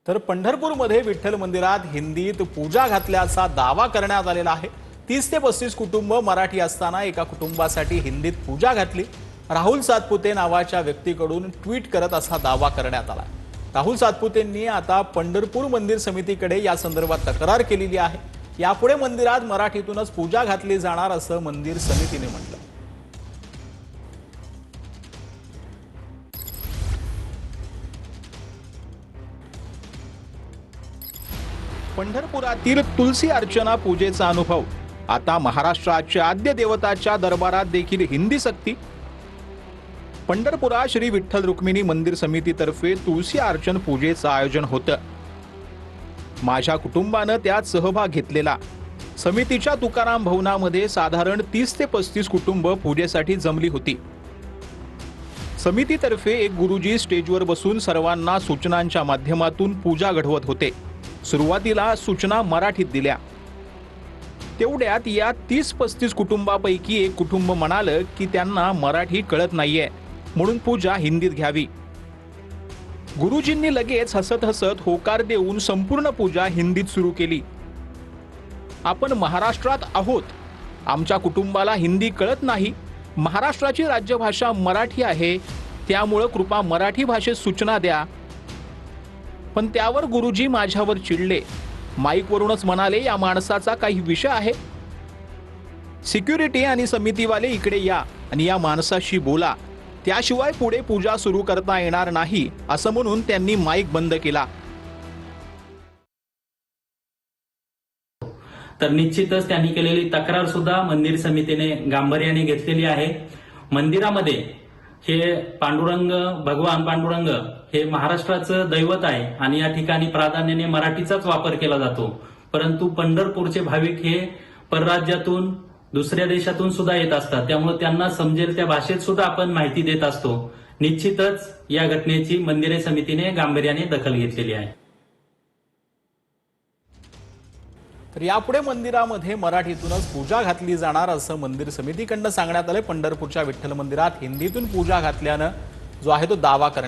तर पंढरपूरमध्ये विठ्ठल मंदिरात हिंदीत पूजा घातल्याचा दावा करण्यात आलेला आहे। 30 ते 35 कुटुंब मराठी असताना एका कुटुंबासाठी हिंदीत पूजा घातली। राहुल सातपुते नावाच्या व्यक्तीकडून ट्विट करत असा दावा करण्यात आला। राहुल सातपुतेंनी आता पंढरपूर मंदिर समितीकडे या संदर्भात तक्रार केलेली आहे। यापुढे मंदिरात मराठीतूनच पूजा घातली जाणार असं मंदिर समितीने म्हटलं। पंढरपुरातील तुलसी अर्चना पूजेचा अनुभव आता महाराष्ट्राच्या आद्य देवताच्या दरबारात देखील हिंदी सक्ती। पंढरपुरात श्री विठ्ठल रुक्मिणी मंदिर समितीतर्फे तुलसी अर्चन पूजेचं आयोजन होतं। माझ्या कुटुंबानं त्यात सहभाग घेतलेला। समितीच्या तुकाराम भवनामध्ये साधारण 30 ते 35 कुटुंब पूजेसाठी जमली होती। समितीतर्फे एक गुरुजी स्टेजवर बसून सर्वांना सूचनांच्या माध्यमातून पूजा घडवत होते। सुरुवातीला सूचना मराठीत दिल्या, तेवढ्यात या 30-35 कुटुंबापैकी एक कुटुंब म्हणालं की त्यांना मराठी कळत नाहीये, म्हणून पूजा हिंदीत घ्यावी। गुरुजींनी लगेच हसत हसत होकार देऊन संपूर्ण पूजा हिंदीत सुरू केली। आपण महाराष्ट्रात आहोत, आमच्या कुटुंबाला हिंदी कळत नाही, महाराष्ट्राची राज्यभाषा मराठी आहे, त्यामुळे कृपा मराठी भाषेत सूचना द्या। पण त्यावर गुरुजी माझ्यावर चिडले। माईकवरूनच म्हणाले, या माणसाचा काही विषय आहे? सिक्युरिटी आणि समितीवाले इकडे या आणि या माणसाशी बोला, त्याशिवाय पुढे पूजा सुरू करता येणार नाही, असं म्हणून त्यांनी माईक बंद केला। तर निश्चितच त्यांनी केलेली तक्रार सुद्धा मंदिर समितीने गांभीर्याने घेतलेली आहे। मंदिरामध्ये हे पांडुरंग, भगवान पांडुरंग हे महाराष्ट्राचं दैवत आहे आणि या ठिकाणी प्राधान्याने मराठीचाच वापर केला जातो। परंतु पंढरपूरचे भाविक हे परराज्यातून, दुसऱ्या देशातून सुद्धा येत असतात, त्यामुळे त्यांना समजेल त्या भाषेत सुद्धा आपण माहिती देत असतो। निश्चितच या घटनेची मंदिर समितीने गांभीर्याने दखल घेतलेली आहे। तर यापुढे मंदिरामध्ये मराठीतूनच पूजा घातली जाणार असं मंदिर समितीकडून सांगण्यात आले। पंढरपूरच्या विठ्ठल मंदिरात हिंदीतून पूजा घातल्यानं जो आहे तो दावा करण्यात